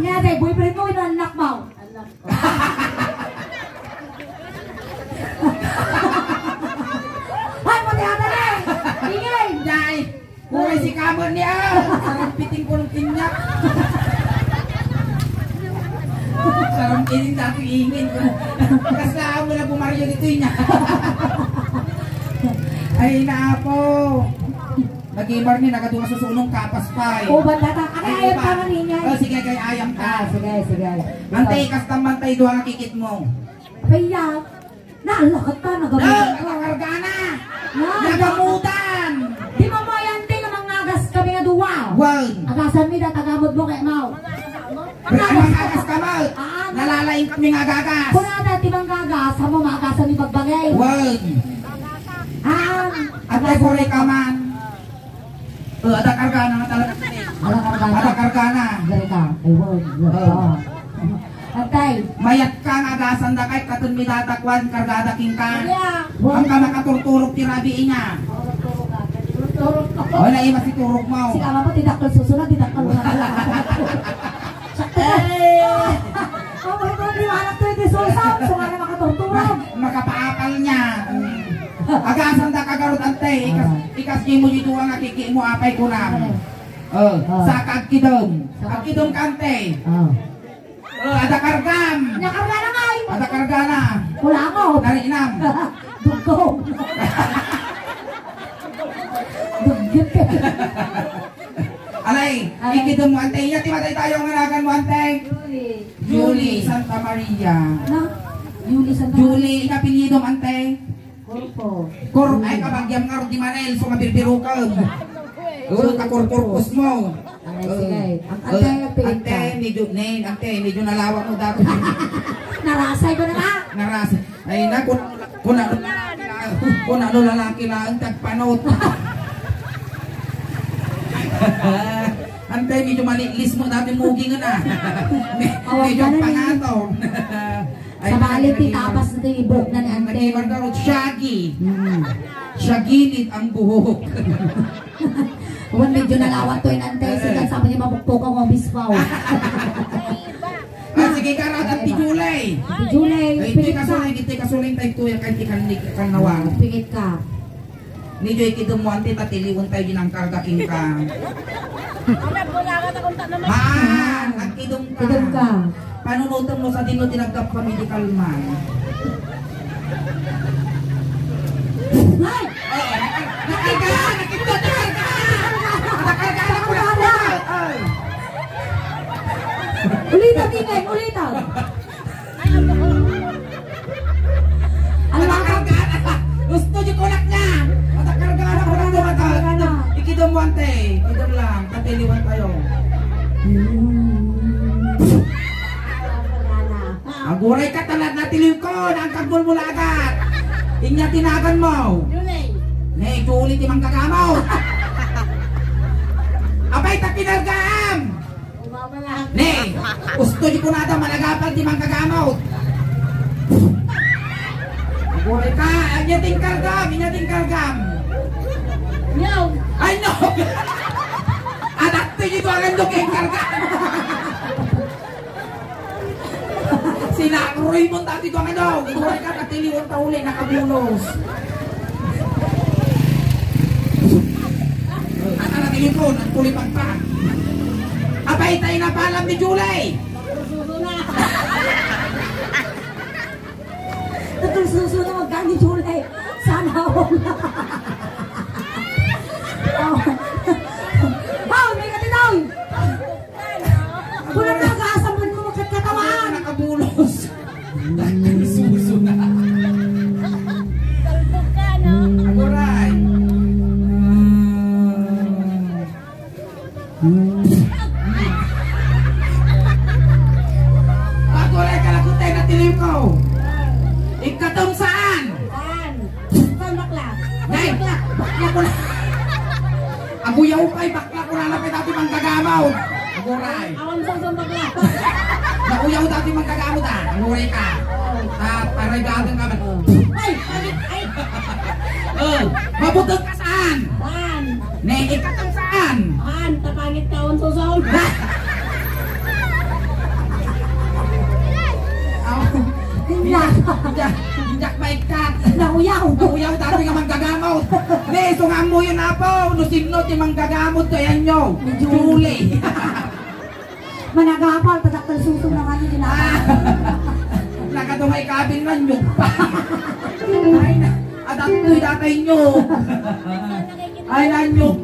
Kaya tayo, boyfriend mo, inanak mo. Anak ko. Ay, pati ata na eh. Ingay. Jai. Buhay si Kamon niya. Sarang piting ko ng tinyak. Sarang piting dati ingin ko. Kasama mo na bumaryo dito niya. Ay na po. Nag-ibar niya, nagadunga susunong kapas pa eh. O, banda ka. Ano ayam ka man niya? Oh, sige, kay ayam ka. Sige. Antay, kastam bantay doon ang kikit mo. Kaya, naalakad ka, nagamutan ka. Nakakarga na. Nagamutan. Di mo mo yan, di naman ngagas kami nga duwa. Wag. Agasan mi na, tagamod mo kay Mau. Ang agas ka mo. Nalalaing kami nga gagas. Kung na di bang gagas, mo maagasan ni Bagbagay. Wag. At ay puri ka man. Ada karga na talaga. Ada karga na. Gari ka. Ay, wag. Antay. Mayat ka nga agasan da kahit katun mi datakwan kargada king ka. Ang ka makaturturok ti rabi niya. O na ima si turok mo. Si ama mo tidak susunod, tidak kalungan lang. Sakto. Oh, ito di anak to iti susam, sumana makaturturok. Makapaapal niya. Agasan da kagarot ante, ikas mo dito ang akiki mo apay ko na. Sa kagkidom. Kagkidom kante. Ada kargam. Nakarga na nga. Ada karga na. Wala mo. Narinam. Dugtong. Dugyot ka. Alay, ikidom mo ante. Iya, timatay tayo ang anagan mo ante. Julie Santa Maria. Julie Santa Maria. Julie, ikapilidom ante. Corpo. Ay, kabagyam nga rin di Manel, so mabirbiru ka. Kakurkurkus mo. Sige. Ante, medyo nalawa mo dapat. Narasay ko na nga. Narasay. Ay na, kung ano lalaki lang, tagpanot. Ante, medyo maliklis mo dati mugi nga na. Medyo pangatong. Sa balit, titapas na ito yung ibok na ni Ante. Nag-ibar daw, shaggy. Shagginit ang buhok. Huwag medyo nalawat to yung Ante. Sige, sabi niya mabukpok ang obispaw. Sige, karat at tijulay. Tijulay, pingit ka. Hindi kasulay tayo tuya kahit ikan nawang. Pingit ka. Medyo ikidumuante tatiliwan tayo din ang kargaking ka. At kidum ka. Kidum ka. Panunutan mo sa dino tinagkap pa medical man. Ay! Nakarga na ko na. Ulitan, Tingay, ulitan. Nakarga na. Gusto di kulak niya. Nakarga na ko na. Ikidumuante. Kidum lang. Tatiliwan tayo. Aguray ka talag na tiliw ko, nagkagbol mo agad. Inya tinagan mo. Nay, Julie ti manggagamaw. Abay ta kinargam. Nay, gusto di ko nata malagapal ti manggagamaw. Aguray ka, inya ting kargam. Ay no. Anak ti dito ang duking kargam. Sinakroy mo tati ko ang ano. Inuray ka katiliwan tauli nakabulos. At ang natilipon, ang tulipang pa. Abay tayo na palam ni Julie. Natulsuso na magkaan ni Julie. Sana ako na. Oh, may katinaw. Kung nag-aasaman mo magkatkatawan. Nakabulos. Suso na. Aguray. Aguray ka lang kung tayo natiliw ko. Ikatong saan? Saan bakla? Nay, bakla ko na. Aguyaw kay bakla ko na lapit dati manggagamaw. Aguray. Awan sa bakla. Nauyaw dati manggagamaw ta. Aguray ka. Paragagan ka ba? Ay! Mabutog ka saan? Saan? Nay, ikatong saan? Saan? Tapangit ka awan sa Injak maikat. Nauyaw. Uyaw dati nga manggagamot. Ne, sungan mo yun apo. Nusimnot yung manggagamot kaya nyo. Julie. Managapal, tataktal susong na kanya ginagawa. Nakatungay kabin na nyo pa. Ay na, adato'y datay nyo. Ay na nyog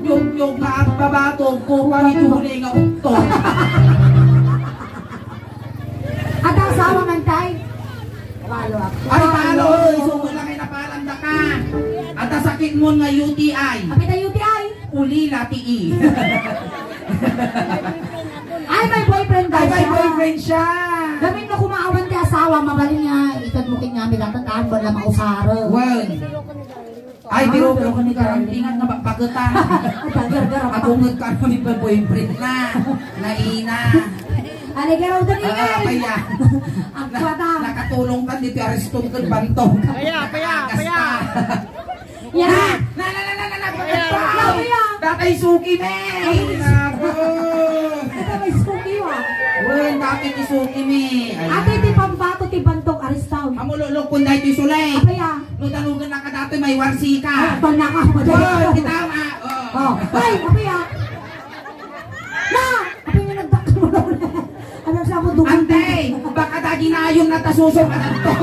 na ang babatog ko pang Julie nga ukto. At ang asawa man tayo. Palo ako. Ay palo, isungo lang ay napalanda ka. At ang sakit mo nga UTI. Kapit ang UTI. Ulila ti. Ay, may boyfriend daw Ay, may siya. boyfriend siya. Gamit na kumaawan ti asawa, mabalin niya, itad mo kanya, milatandaan ba na mausara. Wow. Ay, biro ko ni karantingan nga pagkatan. Tagar-garap pa. Atungod ka mo ni boyfriend na. Naina. Aligaraw doon ingay. Paya. Ang kwata. Nakatulong ka dito aristong ka bantong. Paya. Yan. Paya. Tatay suki me. Nako. Ito may spooky wa. Uy, dati ti suki me. Ate, ti pambato, ti bantog, aristaw. Amululok kung dahil ti sulay. Apaya. No talugan na ka dati may warsi ka. Ito na ka. Uy, kitama. Oh. Ay, apaya. Na! Apaya nga nagdakta mo na ulit. Ano sa ako dugun? Ante, baka dagi na yung natasusok ka na to.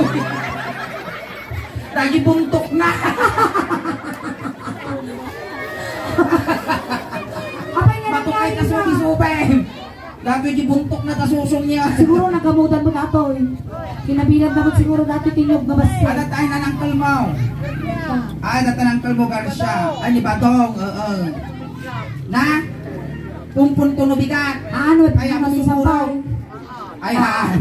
Dagi buntok na. Apaya nga Matukay nangyari na na. suki-supem. Dagi di buntok na tasusong niya. Siguro nagamutan mo na ito eh. Kinabilan naman siguro dati tinyog na basta. Ada tayo na ng kalmaw. Ada tayo ng kalmo Garcia. Ay, ni Batong. Na? Pumpun to no bigat. Ano? Kaya Ano mo sa sumuro. Ay ha.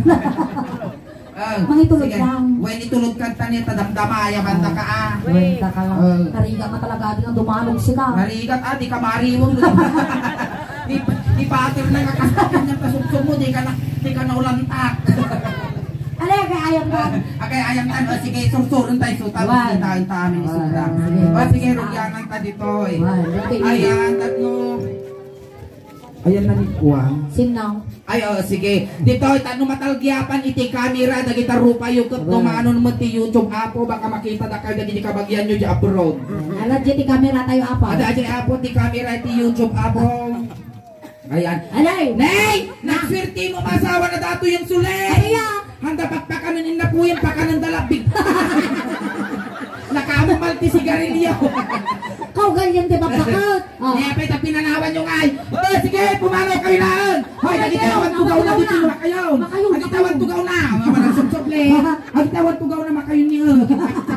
Mga itulog Sige. lang. When itulog ka tani tadamdamaya banda ka ah. Wenta ka lang. Nariga ka talaga din ang dumalog sila. Narigat di ka mariwong. Di pater na kakasakit ng kasukso mo, di ka na ulantak. Alay, kaya ayam ka. Kaya ayam tan, sige, sursuron tayo, sutan, Wan. tayo tamin, sutan. Sige. Sige, rugyanan ta dito eh. Wan, dito eh. Ayan, tatlo. Ayan na ni Kuwang. Sinaw. Ay, sige. Dito, tanong matalgyapan, iti camera, dagita rupa yung tumaano naman ti YouTube apo, baka makita na kayo, dagiti kabagyan nyo di abroad. Alam, dyan camera tayo apa. Ada aja apo, ti camera, ti YouTube apo. Ayan. Alay! Nay! Nagswerte mo masawa na dato yung sulay! Kaya! Handa pakanan na po yung pakanan dalabig. Nakamumal ti sigarilyo. Kau ganyan di mapakot. Oh. Nepay ta pinanawan yung ay. Oh, sige, pumanaw kayo na. Hoy, nagitawan tugaw na dito na kayo. Nagitawan tugaw na. Walang subsoble. Nagitawan tugaw na makayo niyo.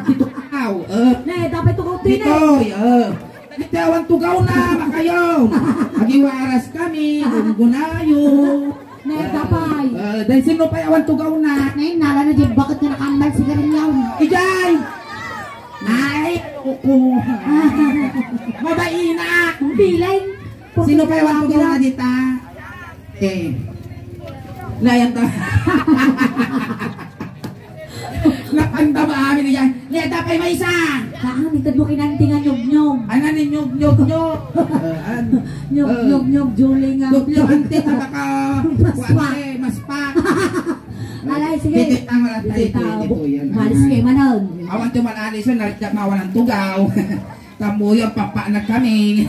Dito kaw. Ne, dapat ito kau Dito, nagitawan tugaw na makayo. Nagiwaras kami, gunayo. Ne, dapat. Dahil sino pa yawan tugaw na? Ne, nala na di bakit ka nakambal sigarilyo? Ijay! Ay, kuku. Mabaina. Bilay. Sino pa yawan tugaw na dita? Layan ta. Nakanda ba amin yan? Leda pa'y may isa. Kaan, itad mo kinantingan nyog-nyog. Ano ni nyog. Nyog-nyog, Julie nga. Nyog ante na baka. Maspak. Maspak. Alay, sige. Dito ang wala tayo. Dito yan. Malis kayo manon. Awan tumalis yun, narityak mawalan tugaw. Kamu yung papanag kami.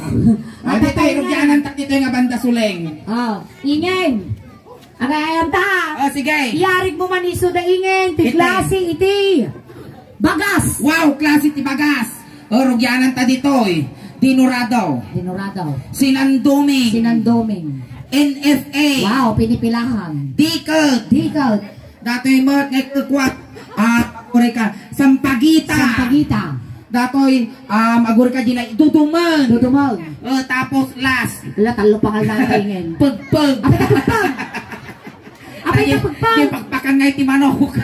Dito yung rugyanan tak dito yung banda suleng. Oh, ingin. Agayam ta. Sige. Yarig mo man iso da ingin. Ti klase iti. Bagas. Wow, klase ti bagas. Rugyanan ta dito eh. Dinurado. Dinurado. Sinanduming. Sinandoming. NFA. Wow, pinipilahan. Dikot. Dikot. Dato'y mo, kukwat. Agure ka. Sampagita. Sampagita. Dato'y, agure ka din ay duduman. Dudumog. Tapos last. Wala, talo pa ka lang ingin. Pagpag. Apay ka pagpag. Apay ka pagpag. Yung pagpakan nga iti manok.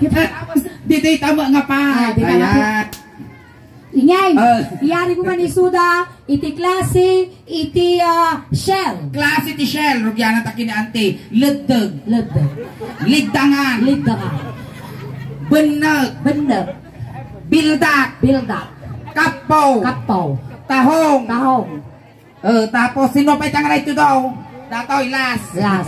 Tapos, dito'y tama nga pa. Di ka Ayan. Ingay. Iyari mo man isuda. Iti klase. Iti shell. Klase ti Shell. Rugyanan ta kinaante. Leddag. Leddag. Ligdangan. Ligdangan. Benag. Bendag. Bildak. Bildak. Kapaw. Kapaw. Tahong. Tahong. Tapos sino pa itang right to daw? Datoy, las. Las.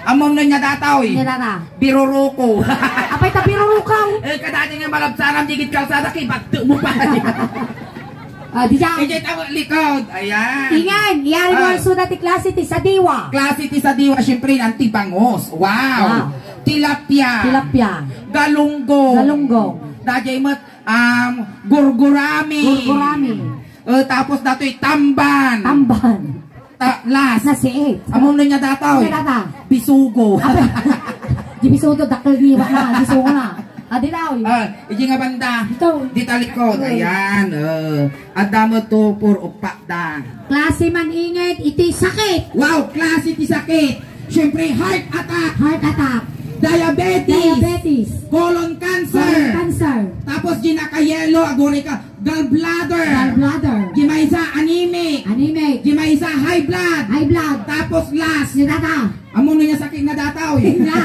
Amom na niya datoy. Hindi na. Biruruko. Apay ta birurukaw. Kadati nga malabsanam digit kalsada kay bagto mo pa. Di dyan. Ijay tawa likod. Ayan. Ingan, iyari mo ang sunat ti klase ti sa diwa. Klase ti sa diwa, syempre, ang tibangos. Wow. Tilapia. Tilapia. Galunggong. Galunggong. Dajay mat, gurgurami. Gurgurami. Tapos datoy tamban. Tamban. Las. Nasiit. Among na niya datoy. Hindi na. Bisugo. Di bisugo, dakal niwa na. Bisugo na. Adi daw. Iji nga banda. Ito. Di talikod. Ayan. Adamo to for upak da. Klase man ingat, iti sakit. Wow, klase ti sakit. Syempre, heart attack. Heart attack. Diabetes. Diabetes. Colon cancer. Colon cancer. Tapos ginaka-yellow, agore ka, gallbladder. Gallbladder. Gimaysa anemic. Anemic. Gimaysa high blood. High blood. Tapos last. Nidata. Among niya sakit na dataw. Na.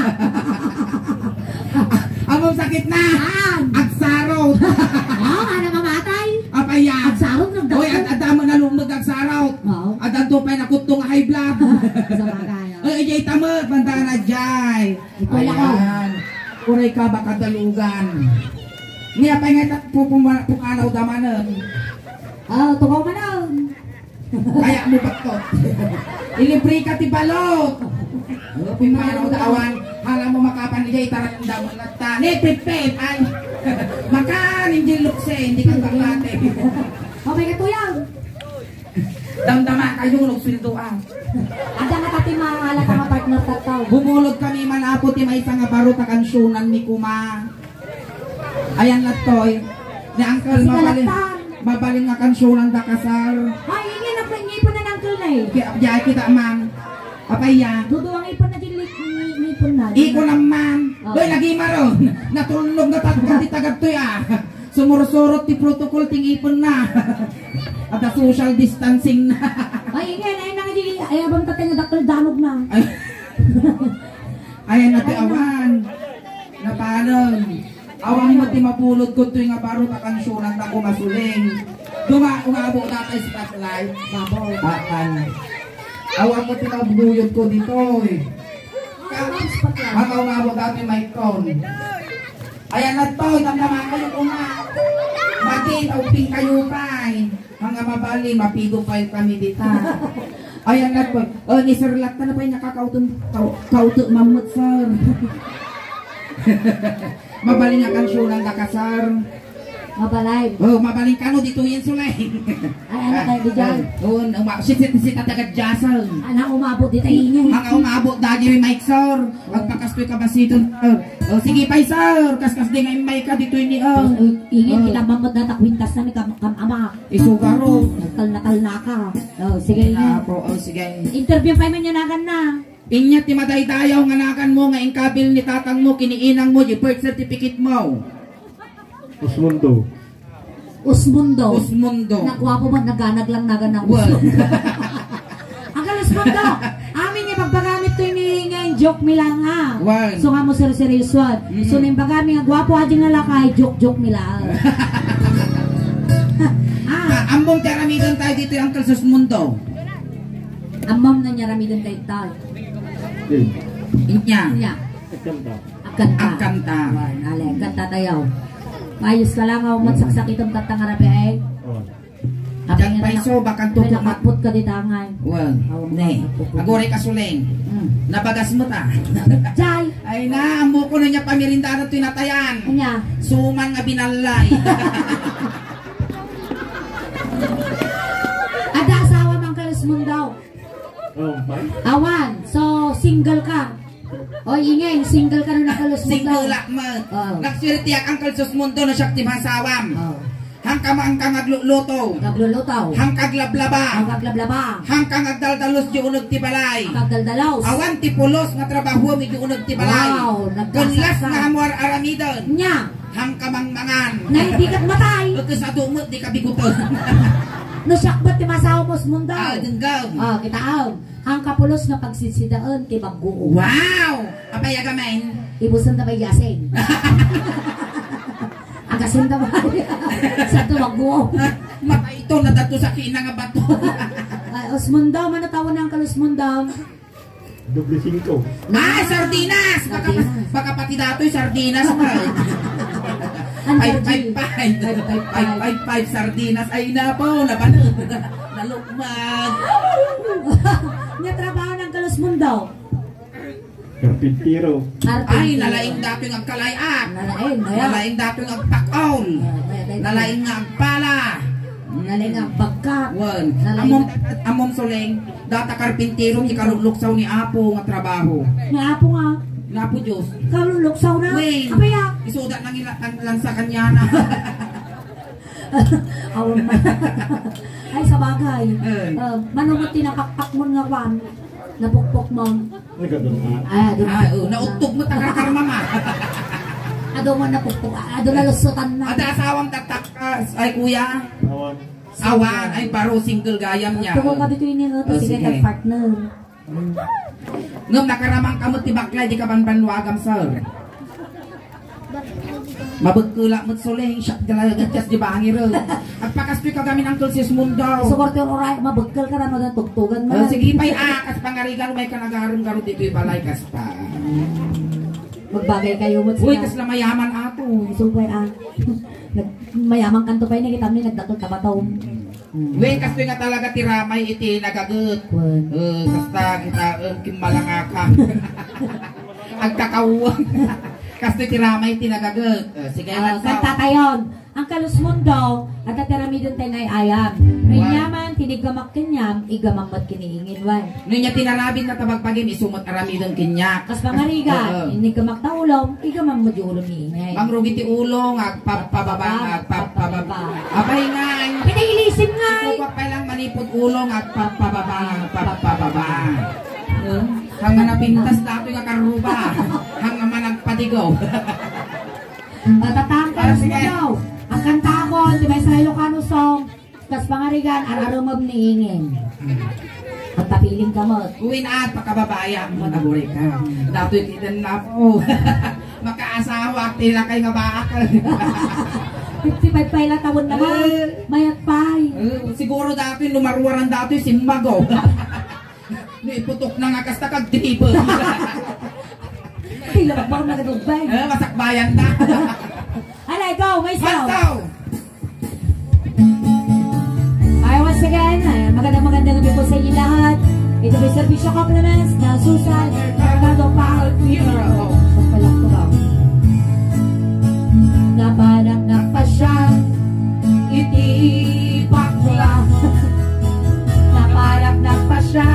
Among sakit na. Saan? Agsaraw. Ano mamatay? Apaya. Agsarot ng Oy, at adamo na lumag agsaraw. Oo. At adto pa nakutong high blood. Sa bagay. Ay, jay tamad, banda na jay. Wala ka. Ayan. Kuray ka baka dalugan. Niya pa nga pukanaw damanan. Tukaw man na. Kaya mo baktot. Ilibre ka ti balot. Pimanaw dawan. Hala mo makapan jay tarandam at tani prepare ay. Makan hindi lukse, hindi ka baklate. May katuyang. Damdama kayo nagsilduan. Ada nga tati mahala ka nga partner tataw. Bumulog kami manapot ti may nga baro ta kansyunan ni kuma. Ayan na toy. Ni Uncle mabaling nga kansyunan da kasal. Ay, hindi na ipon na ng uncle na eh. Kaya kita man. Papaya. Duduang ipon na din ipon na. Iko naman. Doy lagi maron. Natulog na tatlo ti tagad toy ah. Sumursurot ti protocol ting ipon na. At social distancing na. Ay, ay nangidi. Ay, abang tatay nga dakal danog na. Ay. Ayan na ti awan. Napanon. Awan mo ti mapulot ko ito nga baro ta kansyunan na kumasuling. Umabo na tayo sa spotlight. Baboy. Akan. Awan mo ti nabuguyod ko dito eh. Maka umabo dati may cone. Ayan na to, damdaman kayo kuma. Magin, uping kayo pa eh. Mga mabali, mapigo pa kami dito. Ayan na po. Ni Sir Lakta na pa yung nakakautong kauto mamut, sir. Mabaling nga kansyunan na ka, sir. Mabalay. Mabaling ka no, dito yun sulay. Ay, ano tayo di dyan? Sisit tagad jasal. Anak umabot di tayo inyo. Mga umabot dagi may mic, sir. Magpakastoy ka ba sito? Sige pa, sir. Kaskas di nga yung mic ka dito yun. Ingin kita mamot na takwintas na ni ama. Isugaro. Nakal na ka. Sige ingin. Sige. Interview pa man yun nakan na. Inya ti madaydayaw nga nakan mo nga ingkabil ni tatang mo kiniinang mo yung birth certificate mo. Usmundo. Usmundo. Nagwapo mo naganag lang nagan ng Well. Ang Usmundo. Amin niya pagpagamit to ni ngayon joke mi lang ha. Well. So nga mo seryoso. So ning pagami nga gwapo adi nga lakay joke mi lang. Ambong teramidon tayo dito yung Uncle Usmundo. Amam na niya ramidon tayo tayo. Inya. Inya. Agkanta. Agkanta. Ale, agkanta tayo. Ayos ka lang ako magsaksak itong tatang arabi ay. Diyan pa iso, bakang May tutok nakaput ka di tangay. Well, ne. Agore ka suling. Nabagas mo ta. Jai. Ay na, amo ko na niya pamirinda na tinatayan. Kanya. Suman nga binalay. Ada asawa mang kalusmon daw. Awan. So, single ka. O ingay, single ka na nakalusmon daw. Single lak mo. Nagsiritiyak ang kalsos mundo na siya tibasawam. Hangkang ang agluluto. Naglulutaw. Hangkag lablaba. Ang kaglablaba. Hangkang agdaldalos di unod ti balay. Kagdaldalaw. Awan ti pulos nga trabaho mi di unod ti balay. Wow, Kunlas nga amor aramidon. Nya. Hangkamang mangan. Na hindi ka matay. Pagkas adumot di ka biguton. No syakbat ti masawa mo mundo. Denggaw. Kita aw. Ang kapulos nga pagsisidaan ti bagguo. Wow! Apay agamain. Ibusan ta bay yasin. Agasin ta ba? Sa to bagguo. Mata ito nadato sa kina nga bato. Usmundaw man tawon ang kalusmundaw. Doble 5. Ah, sardinas! Baka pati dato'y sardinas pa. Ang 555 sardinas. Ay na po, napanood. Nalukmag. Nga trabaho ng Kalusmundo. Karpintero. Ay, nalaing dato yung agkalayak. Nalaing dato yung agpakaon. Nalaing nga agpala. Nalaing ang bagkat. Wan. Nalaing Amom soleng, data karpintero ni kaluluksaw ni Apo nga trabaho. nga apo nga. Napo Diyos. Kaluluksaw na. Wait. Apaya. Isudat nang lansa kanya na. Awon pa. Ay, sa bagay. Manungot tinakakpak mo nga wan. Napukpok mo. Nagkadungan. Nautog mo takarkarma ma. Ado mo napukpok. Ado nalusutan na. Ada asawang tatak ay kuya. Awan. Awan ay paro single gayam niya. Tuko ka dito ini nga. Sige, sige. partner. Ngam nakaramang kamot ti baklay di ka banbanwagam sir. Mabagkula mo't soleng siya talaga just di bangir. At pakastoy ka gamin Uncle Sismundo. Sukorte oray, mabagkal ka na na tugtugan mo. Sige pa'y kas pangarigan may kanagaron garo dito balay kas pa. Magbagay kayo mo Uy, kas na mayaman ato. Supay mayamang kanto pa yun, kita mo nagdakol kabataw. Uy, kastoy nga talaga tiramay iti nagagut. Kasta kita kimalangaka. Agkakawang. Kastoy tiramay iti nagagut. Sige, kanta tayon. Ang Kalusmundo, at atirami dun tayo ngay ayam. Rinyaman, tinigamak kinyam, igamamot kiniingin wan. Nunya tinarabin na tabagpagin, isumot aramidon kinyak. Kas pangariga, inigamak ta ulom, igamamot yung ulom iingay. Mangrugi ti ulo, ngagpapababa, ngagpapababa. Abay nga, Pinailisim nga eh. ikukwap pa lang manipod ulo, ngagpapababa, ngagpapababa. Hanga napintas dato nga karuba, hanga managpadigaw. Matatang Kalusmundo. Ang kanta ko, di ba sa Ilocano song, kas pangarigan, ararumab ni ingin. At papiling kamot. Uwin at pakababaya mo naburi ka. Dato yung tinan na po. Makaasawa, tila kayo nga baakal. 55 pa ilang taon naman. Mayat pay. Siguro dato yung lumaruaran dato yung simbago. Iputok na nga kasta kag-dribble. Pilak ba na nadugbay? Masakbayan na. Alay, go! May sound! Mastaw! Ay, once again, magandang gabi po sa inyo lahat. Ito may servisyo compliments na Susan Fernando Paul Funeral. Pagpalak ko ba? Napanak na pa siya, iti bakla. Napanak na pa siya,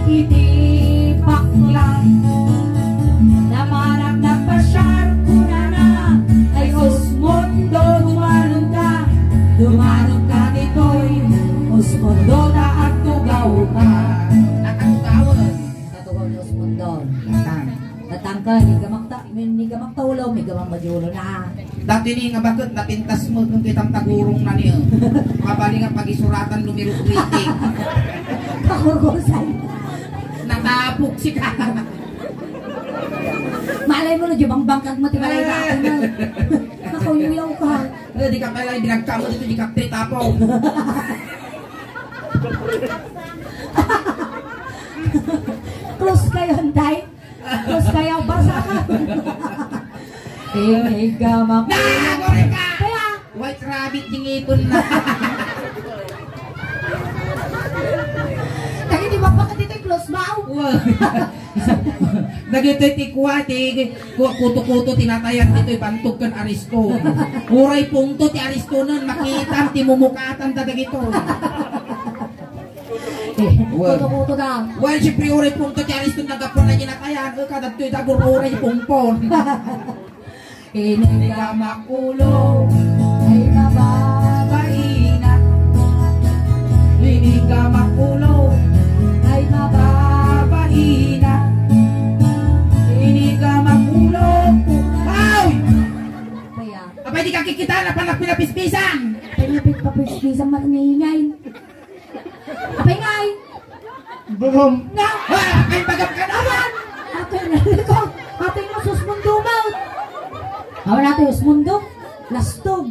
iti bakla. Napanak na pa siya, kuna na. Ay Osmundo, dumanong ka dito'y Osmundo na at tugaw ka. Nakatugawan. Katugaw ni Osmundo. Natang. Natang ka, ni gamang taulo, may gamang majulo na. Dati ni nga bakit napintas mo nung kitang tagurong na niyo. Mabali nga pag-isuratan lumirutriting. Kakurgusan. Natapok si ka. Malay mo na, di bang bangkag mo, tibalay na ako na. Nakuyuyaw ka. Di ka pala binagkamo dito, di ka tritapo. Close kayo, Day. Close kayo, basa ka. Gamak. Nagore ka! Kaya, White rabbit yung ipon na. kaya di ba bakit dito close ba? Nagito'y tikwa, kuto-kuto tinatayan dito, bantog kan aristo. Uray pungto ti aristo nun, makita, ti mumukatan dadagito. Kuto-kuto na. Well, siyempre uray pungto ti aristo nagapon na ginatayan, kadagto'y dagur uray pungpon. Hindi ka makulo, ay mababaina. Hindi ka makulo, Ay mababaina. hindi ka makulo. Ay! Kaya, Abay, di ka kikita na panak pinapispisan. pinapit pa pisang matangingay. Apay ngay! Bagam. Nga! Ay, bagap ka naman! Ato yung naliko! Ato yung masusmundo maut! Awan nato yung susmundo? Lastog!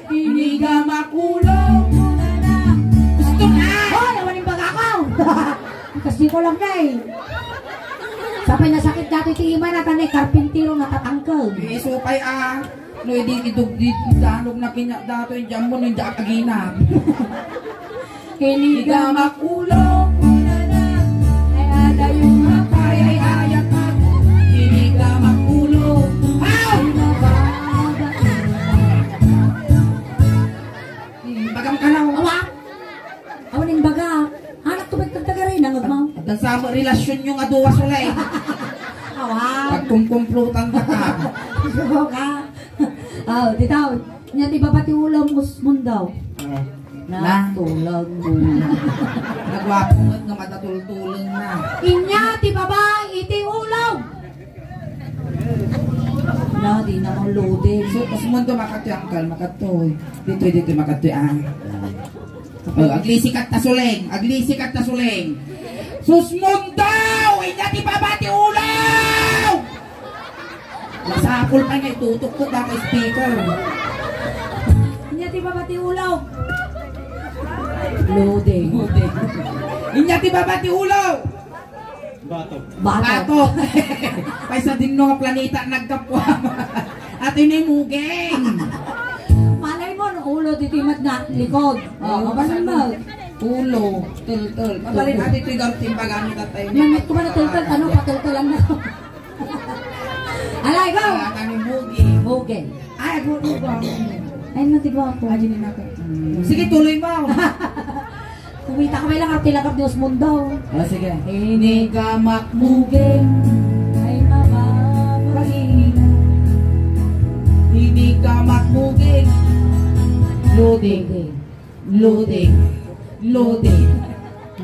Hindi ka makulo. Gusto na! Hoy! Awan yung bagakaw! Kasi ko lang na eh. Sapay na sakit dati ti Ima na tanay, karpintero natatangkel. Isupay no hindi idugdid danog na pinya dato yung jamon yung jakagina. Hiniga makulong una na, ay ada yung Ay ay ayat na. Hiniga makulong. How? Bagam ka na. Awa! Awan yung baga. Anak ko magtagtagaray na ngagmaw. Dan sama relasyon yung aduwa sulay. Awa! Pagkumkumplutan ka ka. Subo ka. Oh, ditaw. Nya ti babati ulam usmon daw. Na tulag mo. Nagwapungat nga matatultulang na. Inya ti baba iti ulam. Na di na mo loaded. So, kas mundo makatoy angkal, makatoy. Dito makatoy aglisikat na suleng, aglisikat na suleng. Susmundaw! Inya ti babati ulaw! Nasapol pa nga itutok ko na kay speaker. Inya ti babati ulaw. Loading. Inya ti babati ulaw! Batok. Batok! Paisa din no nga planeta nagkapwa. At yun ay mugeng. Malay mo, ulo titimat na likod. Mabasan mo. Ulo, tul-tul. Mabalin natin ito yung gamit pagamit at tayo. Namit ko ba na tultul? Ano pa tultulan na? Alay, go! Kami mugeng. Bogey. Ay, gulo ba? Ay, natigaw ako. Ay, din natin. Sige, tuloy mo. Kumita kami lang at tilakap Diyos mundo. Sige. Hinigamak mugeng ay mababagina. Hinigamak mugeng. Loading. Loading. Loading.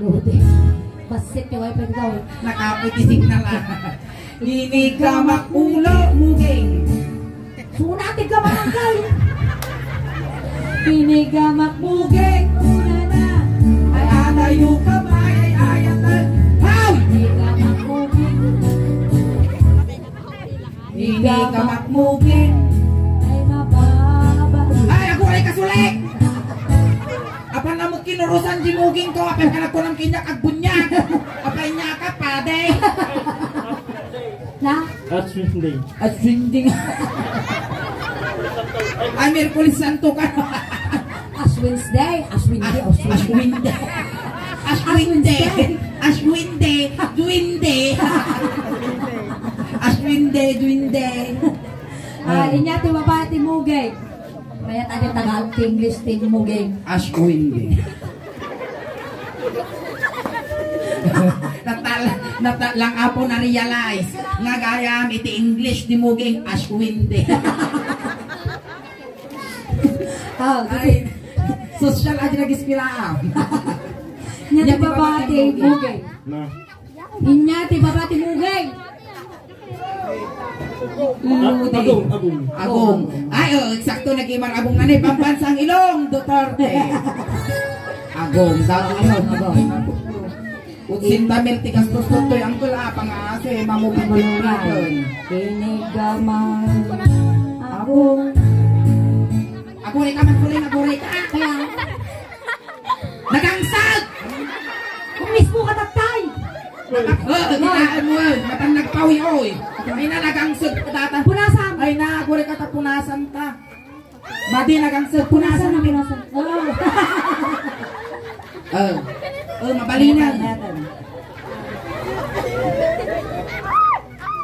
Loading. Basit yung wifi ko daw. Nakapitisig na lang. Hinigamak ulo mugeng. Sunatin ka mananggal. Hinigamak mugeng una na. Ay adayo ka ba? Ay ayatan. How? Hinigamak mugeng. Hinigamak mugeng. Ay mababagina. Ay, ako ay kasulik! Apan na mo kinurusan di muging ko, apan ka na ko ng kinyak at bunyag. Apay niya ka, pade. Na? At Wednesday. At swinding. Ay, Merkulis Santo ka. Ash Wednesday. Ash Wednesday. Ash Wednesday. Ashwinde. Ashwinde. Duwinde. Ashwinde, duwinde. Inyati mabati mugay. Kaya tayo Tagalog English tin mugay. Ashwinde. Lang apo na realize nga gayam iti English di muging Ashwinde. Ay, social aja lagi spiraam. Inyati mabati mugay. Na. Inyati mabati mugay. Agong. Agong. Ay, eksakto nagimar agong nanay pambansang Ilong, Duterte. Agong, dato Ilong, agong. Utsin tamil tigas tustoy ang tula pangase mamupimuluran. Hinigamak agong. Ako rin naman kuling ako rin ka. Kaya, Nagangsag! kung mismo ka tatay. Ginaan mo, matang nagpawi oy. Ay na nagangsag tata. Punasan. Ay na, ako rin katapunasan ta. Madi nagangsag punasan Punasan na namin. punasan. Mabalinan.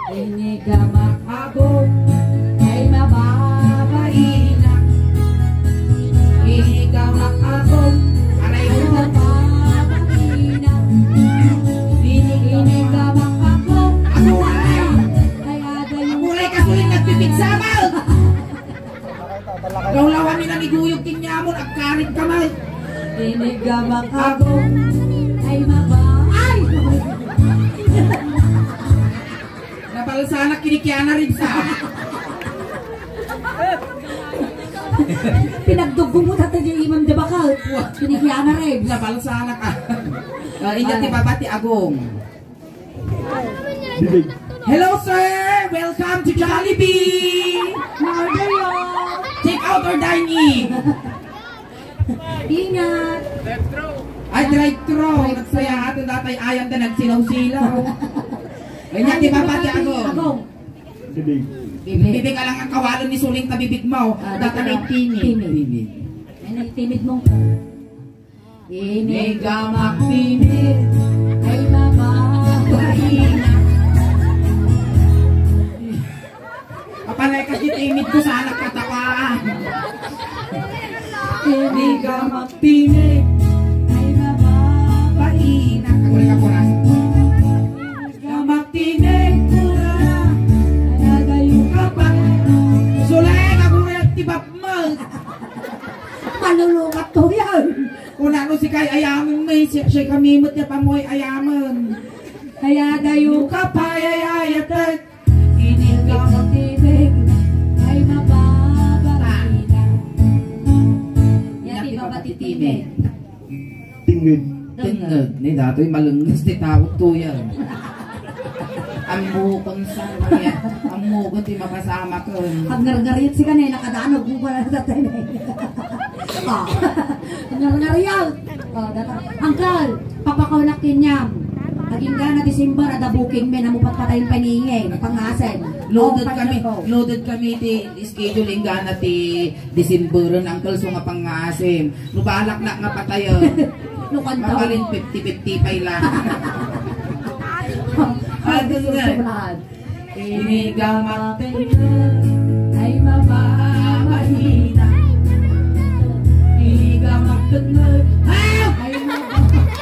Hinigamak agong ay mababaina. Hinigamak agong. Aray Ay mo. mababaina. Hinigamak agong Ako ay. ay agayon. Mulay kasuling nagpipigsamal. Lawlawan nila ni Guyog Kinyamon. Agkarin kamay. Hinigamak agong ay ay! Nabalsana kinikiana rin sa. Pinagdugo mo tatay yung imam de bakal. Pinigyan na rin. Nabalsana ka. Ingat ni babati agong. Bibig. Hello sir! Welcome to Jollibee! Na-order yun. Take out or dine in? Ingat. Ay, drive-thru. Nagsaya ato datay ayam na nagsilaw-silaw. Ay, niya, di ba pati Agong? Bibig. Bibig ka lang ang kawalon ni Suling na bibig mo. Datanay timid. Ay, timid mo. Inigamak timid ay mababahina. Kapanay kasi timid ko sa anak katawaan. Inigamak timid ay mababahina. Kaguling ako na. Inigamak timid ko na. Nagayo ka pa. Suling, kaguling tibap mo. Malulungat to yan. Kung ano si kay ayaman may siya kamimot niya pa mo'y ayaman. Kaya gayo ka pa. Payayayatat. Inigamak timid ay mababahina. Yan, di ba batitibig? Tingid. Tingog. Ni dato'y malungas di tawag to yan. Ang bukong sa kanya. Ang mukong di makasama ko. Ang gargaryat si kanina, nakadanog mo pala sa tayo. Ang gargaryat. Angkal, papakaunak kinyam. Naging gana December, ada booking men, amupat patayin paningin, pangasen. Loaded kami ti scheduling gana ti December Uncle so nga pangasim. Nubalak na nga patayon. Nukantaw. Mabalin 50-50 pa lang. Inigamak ay mababahina. Inigamak tengod ay mababahina.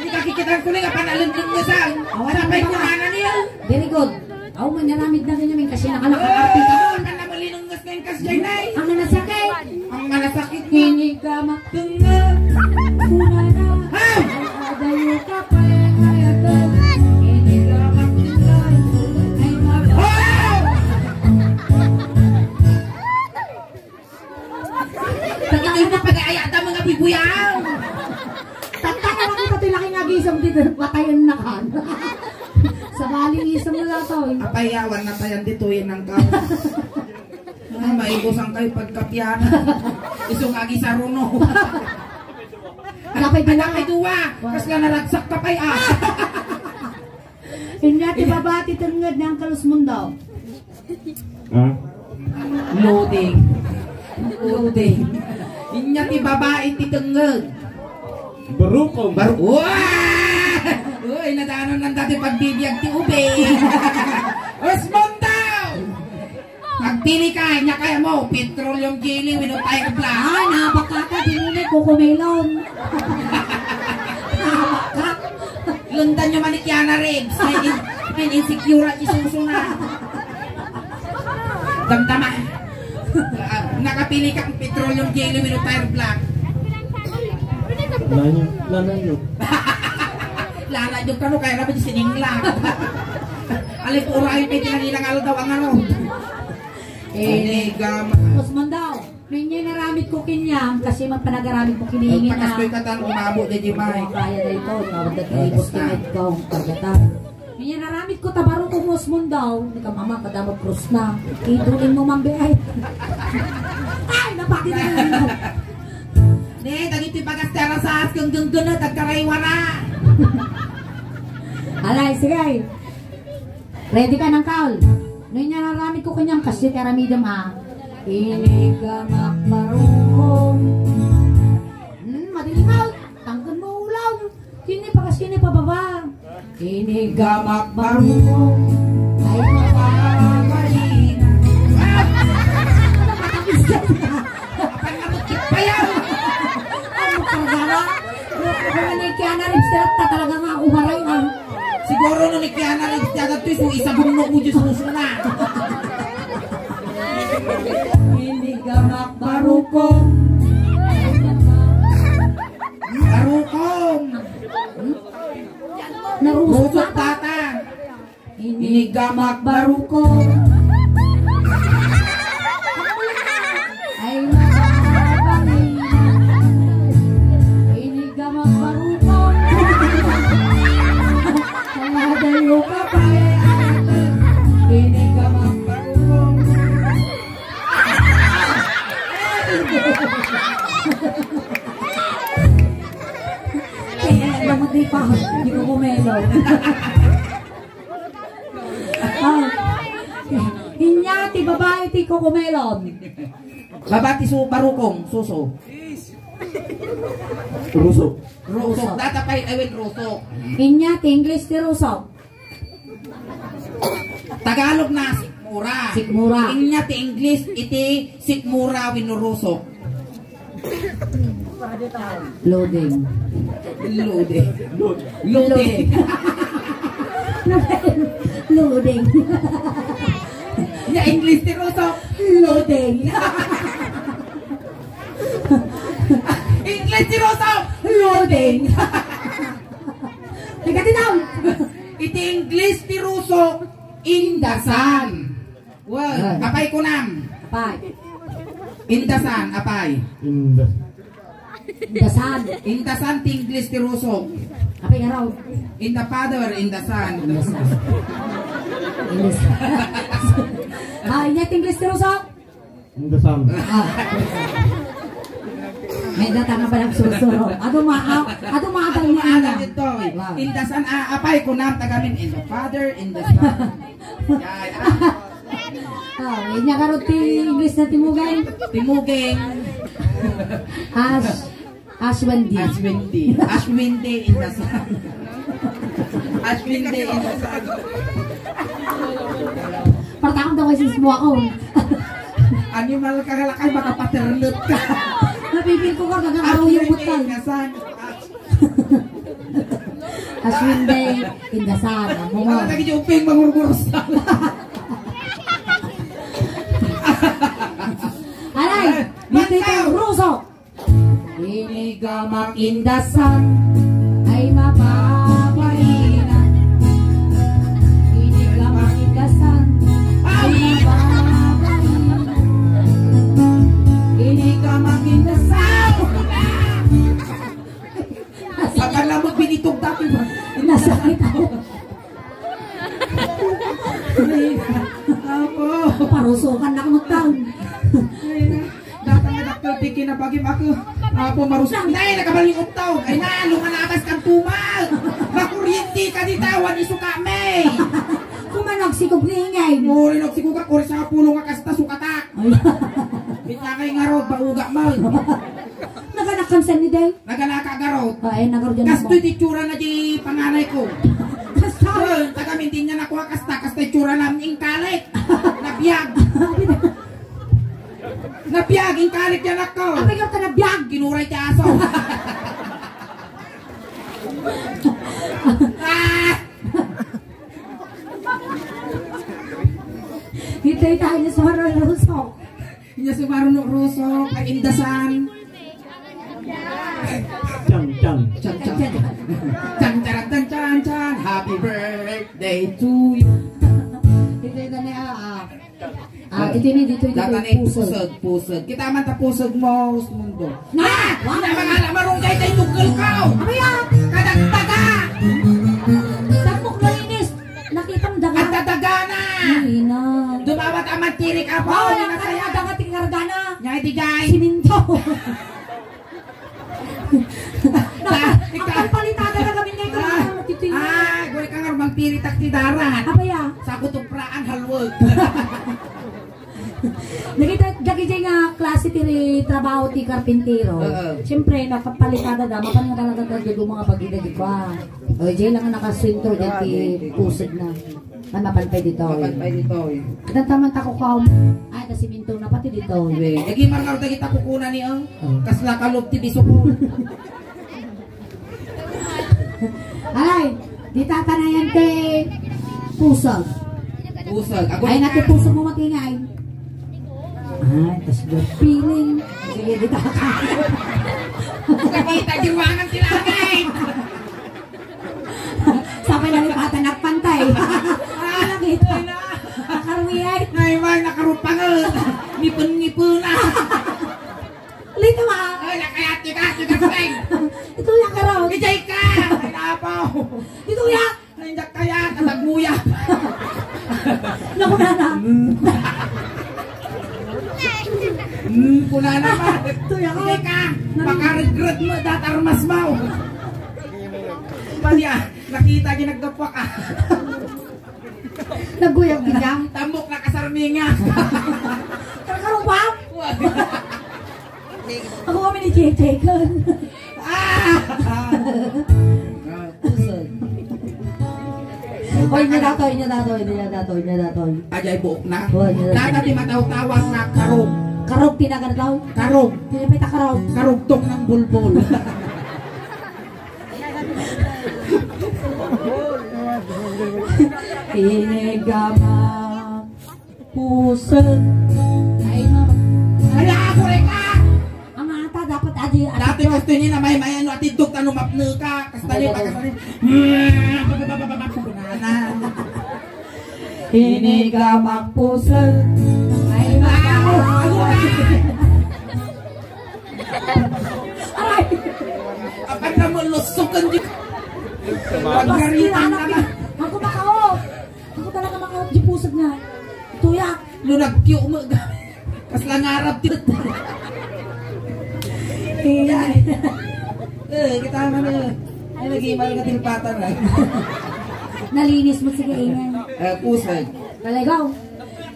Hindi kakikitaan ko lang ang panalundong niya saan. Sabay ko na niya. Very good. Aw, manaramid na ganyan kasi nakalaka-arti ka. Ang namalinungas na yung kasyay na eh. Ang nanasakit. Ang manasakit nga. Inigamak tengod. Una na. Ay adayo ka pa. Inigamak tengod ay mababahina. Pagkakay na pag-aayata mga bibuyaw. Tataka lang ito tilaki nga gisam dito. Patayan na ka. Sa baling isam na lang ito. Apayawan na tayan dito yun ang kao. Ay, maibos ang kayo pagkapyana. Isong agi sa runo. Kapay Anak ay duwa. Kas nga naragsak ka pa'y ah. Hindi natin babati tengad ng kalus mundo. Ha? Loading. Inya ti babae ti tengeg. Barukong. Wah! Uy, nadaanan lang dati pagbibiyag ti ube. Osmondaw! Pagpili ka, niya kaya mo, petroleum jelly, winutay ka pla. Ah, napakaka, dinunay kukumelon. Lundan nyo man ni Kiana Riggs. May insecure at isusuna. Damdama. Nakapili ka ng petroleum jelly, winutay ka pla. Lananyo. Laladyo ka no, kaya naman yung sininglang. Alip uray, may tinanilang alo daw ang ano. Gama. Osman daw, may naramit ko kinyam kasi magpanagaramit ko kinihingin na. Pagkastoy ka tan, umabot na di may. Kaya na ito, nakawadat na ito, pagkatan. May naramit ko tabaro ko mo Osman daw, hindi ka mama, kadamot krus na. Itulin mo mambi ay. Ay, napakit na rin. Ne, dagito yung pagkastera sa askang genggen na, tagkaraywara. Alay, sige. Ready ka ng kaul? Noy niya naramit ko kanyang kasi karamidam ha. Inigamak marunong. Madilingaw. Tanggan mo ulaw. Kini pa kasi pa baba. Inigamak marunong. Ay mapapalina. Apang namutkit pa yan. Ano kargara? Kung ni Kiana Ripster talaga nga umaray ha. Siguro no ni Kiana Riggs dagat to, isa bumno mo dyan susuna. Inigamak marunong. Arukong. Narusot Rusot tata. tata. Inigamak barukong. Ay mababahina. Inigamak barukong. Nangadayo ka pa. Inigamak barukong. di pa. Di ko kumelo. Inya, ti babae, ti ko kumelon. Babati su barukong, suso. Rusok. Rusok, data pa rin rusok. Inya, ti English, ti Rusok. Tagalog na sikmura. Sikmura. Inya ti English, iti sikmura winurusok. Loading. Loading. Loading. Loading. Inya English ti rusok. Loading. English ti rusok. Loading. Nagatinaw. Iti English ti rusok. Indasan. Well, apay kunam. Apay. Indasan, apay. Indas. Dasan. Indasan ti English ti rusok. Apay nga raw. In the father, in the son. Dasan. Inya, ti English, ti Rusok. Indasan. May data nga palang susuro. Ato maagal niya Maaga niya. dito. In the son, apay kunam tagamin. In the father, in the son. Inya karot ti English na timugay. Timugeng. Ashwandi. Ashwindi in the sun. Ashwindi in the sun. Partakam daw kasi semua ako. Animal ka kalakay, baka paternut ka. Napipil ko ka gagawin yung butang. Ashwindi in the sun. Ikaw lagi juping mangurgursa. Alay, dito yung Rusok. Inigamak in the sun ay mapapahingan. Inigamak in the sun ay mapapahingan. Inigamak in the sun. Akan lamot binitog dati ba? Nasakit ako. Apo. Parusukan na akong taon. Datang nga daktil tiki na bagim ako. Apo marusang. Nay, nakabaling utaw. Ay na, lumalabas kang tumal. Makuryente ka ditawan, isuka may. Kumanog si Kublingay. Muli nagsikugak, ori sa pulo nga kasta sukatak. Bitya kay ngarod, bauga mal. Naganakan sa ni Day. Nagalaka garod. Ay, nagarod yan ako. Kasto'y titsura na di panganay ko. Kasal. Tagamintin niya nakuha kasto'y tsura namin yung kalik. Nabiyag. Nabiyag, yung kalik yan ako. Apay ka na biyag. Ginuray ti aso. Hintay tayo niya sa Haroy Rusok. Inya si Marunok Ruso, kay Indasan. Cang. Chan chan chan chan. Happy birthday to you. Hintay tayo niya. Dito Data na pusag. Kita man ta pusag mo, mundo. Na! Wala mga marunggay tayo tugol ka. Apaya! Kadagdaga. Tapok na linis. Nakita mo daga. At dadaga na. Hina. Dumawat ang matirik apo. Oh, Hindi na nakita kaya. mo daga tingargana. Nyay di jay. Siminto. Ang palitada na kami ngayon. Guli ka nga rumang tiritak ti darat. Apaya! Sa kutupraan halwag. Nakita nga klase ti trabaho ti karpintero. Siyempre nakapalitada da mapan nga talaga yung mga pagida di ba. O jay lang nga nakaswintro dyan ti pusod na. Ay mapanpay dito. Mapanpay dito. At taman tako kaum. Ay nasiminto na pati dito. Lagi markaw kita kukunan ni ang kasla kalog ti biso ko. Ay, di tatanayan ti pusod. Pusag. Ay natin pusod mo makingay. Ay, tas good feeling. Sige, di tatanayan. Nakita jiwangan sila ngay. Sapay na lipatan at pantay. Nakita. Nakaruwiyay. Ngay man nakarupangel. Ngipon-ngipon na. Lito ma. Ay nakayati ka seng. Ito yung karaw. Kijay ka. Ay napaw. Ito yung. Nandiyak kaya katagmuya. Nakuna na. Kuna naman. Ito yung. Kijay ka. Makaregret mo datarmas mo. pa niya. Nakita niya nagdapak ah. Naguyag ka niya. Tambok na kasarminga. Kakarupap. Ako kami ni JJ kan. Hoy, niya datoy. Ajay buok na. Hoy, niya datoy. Nata di mataw-tawag na karog. Karog tinagan daw. Karog. Pinapita karog. Karugtong ng bulbul. Inigama pusat. Ay mama. Ala ako rin ka! Ang ata dapat adi. Dati gusto niya na may ano at idog tanong mapne ka. Kastali pa kasali. Inigama pusat. Ay mama. Aray. Apan na mo lusukan di. Pagkaritan na na. Ako makaop. Ako talaga makaop di pusat nga. Tuyak. Lunagkyo mo. Kas lang arap tit. Kita man ay lagi mal ka tilpatan na. Nalinis mo sige ingay. Pusay. Naligaw.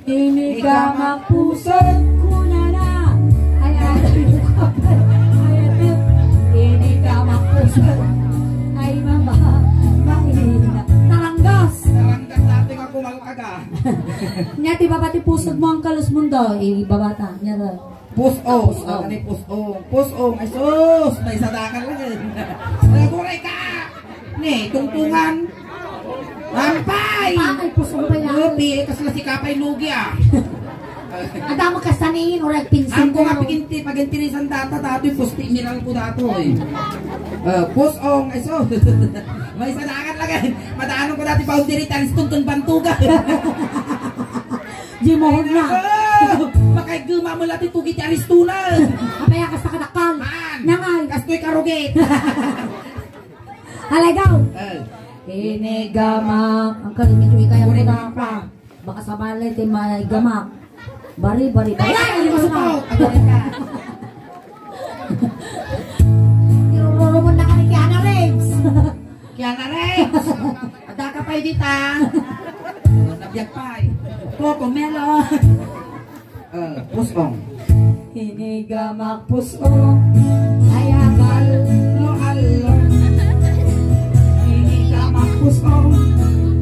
Inigama pusat ko na. Ay kapal. Inigama pusat. Ay mama. Mahina. Naranggas. Naranggas natin ako malakaga. Nya ti babati pusat mo ang kalos mundo. Babata. Nya ro. Pusong. Ano pusong? Pusong. Ay sus. May sadakan lang. Naguray ka. Ni, tungtungan. Lampay! Ay, pusong pa yan. Lupi, kasi si Kapay Lugi ah. Ada mo kasanin o pinsin Ang ko nga pagintirisan data dato yung pusti mineral ko dato eh. Pusong, ay so. May sadakan lang eh. Madaanon ko dati boundary talis tuntun bantuga. Di mo na. Makay guma mo lati tugi ti Aristuna. Kapaya ka sa kadakal. Nangay. Kastoy karugit. Halagaw. Inigamak. Ang kalimit yung ikaya mo na pa. Baka sa balay ti may gamak. Bari. Ay, mo na. Irururo mo na ka ni Kiana Rex. Kiana Rex. Ada ka pa dita. Nabiyag pa eh. Coco Melo. Pusong. Inigamak pusong. Ayagal. Lo-alo. Inigamak pusong.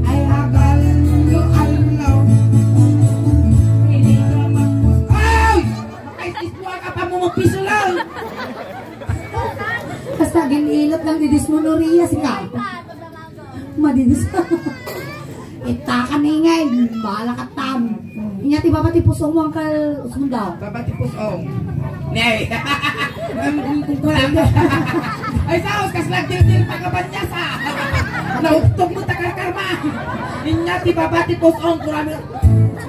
Ayagal. Lo-alo. Inigamak pusong. Ay! Makaisiswa ka pa mo magpiso lang. Basta ginilot lang didis mo Noria nga. Madidis. Itakan ingay. Bahala ka tam. Inya ti babati pusong mo ang kal sundaw. Babati pusong. Nay. Ay saos kas nagdil-dil pagaban niya sa. Naugtog mo takarkarma. Inya ti babati pusong kurami.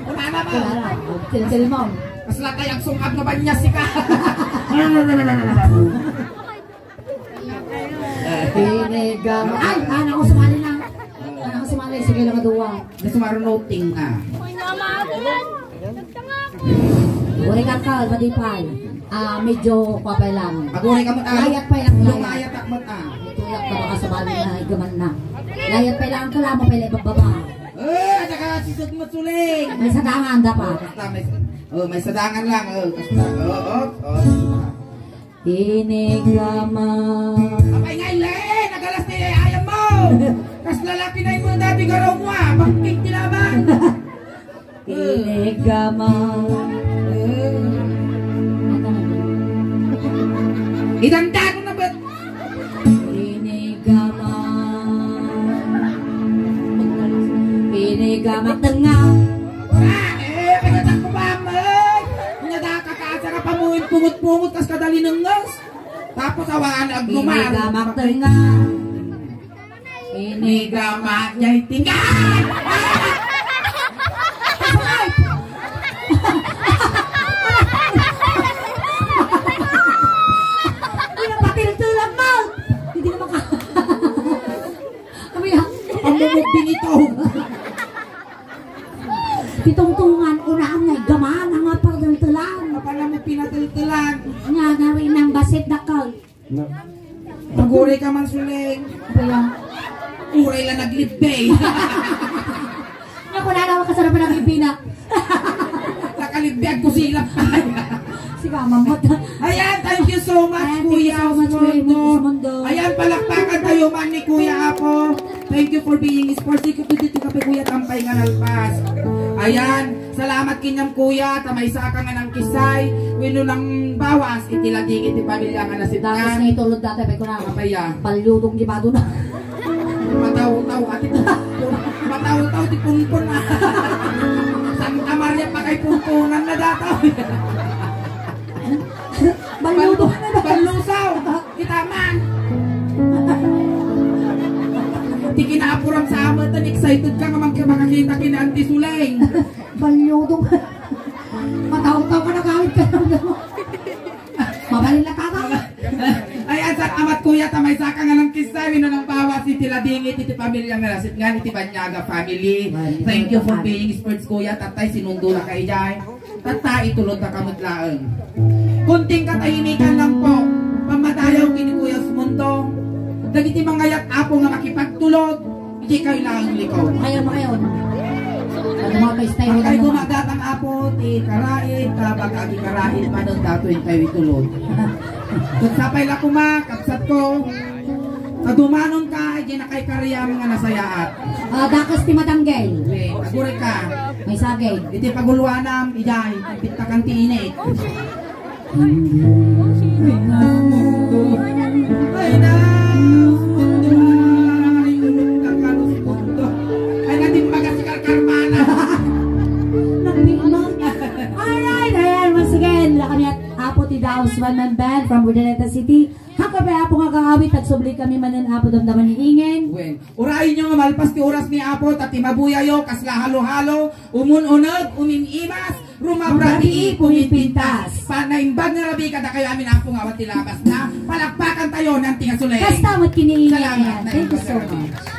Kumana ba? Til mo. Kas latay ang sungkab na ba niya si ka. Pinigam. Ay, anak ko sumali na. Anak ko sumali. Sige lang maduwa. Nasumaro noting ah. Uri kakal, madipay. Medyo kapay lang. Aguray ka mo ah. Layat pa lang. Lumayat ak mo ah. Tuyak ka baka sumali na igaman na. Layat pa lang kalamo pa lang ibababa. Saka sisod mo suling. May sadangan dapat. Basta may sadangan lang. Basta. Inigama. Apay nga ile, nagalas ni ayam mo. Kas lalaki na yung dati garaw mo ah. Pangking tilaban. Inigama. Idanda ko na ba? Inigama. Inigama tengah. Pagdatak ko ba may? Pinadakakaasa ka pa mo yung pungot-pungot kas kadali ng ngas. Tapos awaan agluman. Inigama tengah. Inigama niya'y tinggal! Binito. Pitungtungan unaan nga gamaan nga pagdaltalan. Kapala mo pinatiltilan. Nga na rin ang basit dakal. Aguray ka man suling. Apa yan? Uray lang naglibay. Ako na naman kasarapan ng Pilipina. Nakalibay ko sila. Si Kamamot. Ayan, thank you so much, Ayan, thank Kuya you so much, Osmundo. Osmundo. Ayan, palakpakan tayo man ni Kuya Apo. Thank you for being sports. Dito kape Kuya Tampay nga nalpas. Ayan, salamat kinyam Kuya. Tamay sa ka nga ng kisay. Wino ng bawas. Itilating iti pamilya nga Dakas nasitkan. na itulog dati. May ko na. Kapaya. Palyudong gibado na. Mataw-taw ati mataw-taw ti pungpon na. Santa Maria pa kay pungpunan na dataw. Palyudong na na. Panlusaw. Kita man. Di kinaapuram sa amat. Excited ka nga makakita kina Auntie Suleng. Palyudong. Mataw-taw ka na kahit ka na. Mabalin na kaka. Ayan sa amat kuya tamay saka nga ng kisay wino ng bawas iti ladingit iti pamilya nga nasit nga iti Banyaga family. Thank you for being sports kuya. Tatay sinundo na kay jay. Tatay itulod na kamutlaeng. Kunting katahimikan lang po. Pamadayaw kini Kuya Osmundo. Dagiti mangayat apo nga makipagtulog. Iti kayo lang likaw. Makayon, makayon. Ano mga ka-stay mo Kay na gumagatang apo ti karait tabag agi karait manon datoy kayo itulog. Kung sapay la kuma kapsat ko. Kadumanon ka di na kay kariyam nga nasayaat. Dakas ti Matanggay. Aguray ka. May sagay. Iti paguluanam ijay pitakan ti init. Ay na ay natin magasikarkarmana. Alright, ayan, once again, kami at Apo ti Daos One Man Band from Urdaneta City. Hakabe Apo nga kaawit at subli kami manan Apo damdaman ni Ingen. Wen, urayin nyo nga malpas ti oras ni Apo tati mabuyayo kasla halo-halo umun-unod umimimas rumabrati pumipintas panaimbag na labi kada kayo amin Apo nga wati labas na palakpakan tayo ng tingasulay. Kastamot kini Ingen. Salamat. Thank you so much.